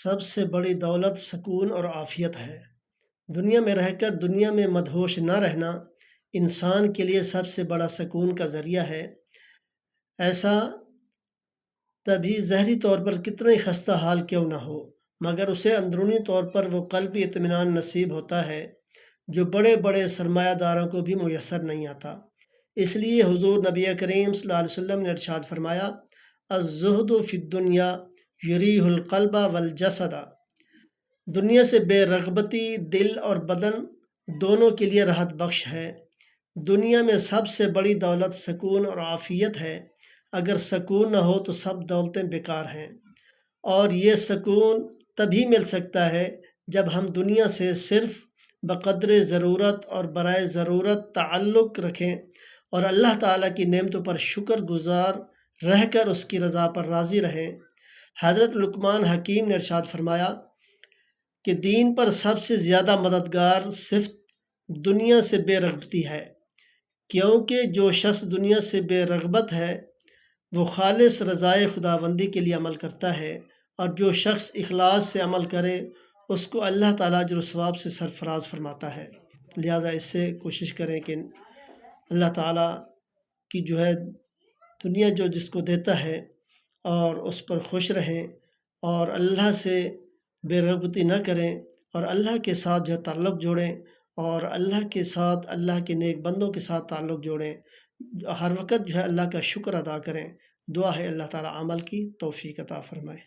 سب سے بڑی دولت سکون اور عافیت ہے۔ دنیا میں رہ کر دنیا میں مدہوش نہ رہنا انسان کے لیے سب سے بڑا سکون کا ذریعہ ہے۔ ایسا تبھی ظاہری طور پر کتنا ہی خستہ حال کیوں نہ ہو، مگر اسے اندرونی طور پر وہ قلبی اطمینان نصیب ہوتا ہے جو بڑے بڑے سرمایہ داروں کو بھی میسر نہیں آتا۔ اس لیے حضور نبی کریم صلی اللہ علیہ وسلم نے ارشاد فرمایا، الزہد فی الدنیا یریح القلب والجسد۔ دنیا سے بے رغبتی دل اور بدن دونوں کے لیے راحت بخش ہے۔ دنیا میں سب سے بڑی دولت سکون اور عافیت ہے۔ اگر سکون نہ ہو تو سب دولتیں بیکار ہیں، اور یہ سکون تبھی مل سکتا ہے جب ہم دنیا سے صرف بقدر ضرورت اور برائے ضرورت تعلق رکھیں اور اللہ تعالیٰ کی نعمتوں پر شکر گزار رہ کر اس کی رضا پر راضی رہیں۔ حضرت لقمان حکیم نے ارشاد فرمایا کہ دین پر سب سے زیادہ مددگار صرف دنیا سے بے رغبتی ہے، کیونکہ جو شخص دنیا سے بے رغبت ہے وہ خالص رضائے خداوندی کے لیے عمل کرتا ہے، اور جو شخص اخلاص سے عمل کرے اس کو اللہ تعالیٰ اجر و ثواب سے سرفراز فرماتا ہے۔ لہٰذا اس سے کوشش کریں کہ اللہ تعالیٰ کی دنیا جس کو دیتا ہے اور اس پر خوش رہیں، اور اللہ سے بے رغبتی نہ کریں، اور اللہ کے ساتھ تعلق جوڑیں، اور اللہ کے ساتھ اللہ کے نیک بندوں کے ساتھ تعلق جوڑیں، ہر وقت اللہ کا شکر ادا کریں۔ دعا ہے اللہ تعالیٰ عمل کی توفیق عطا فرمائے۔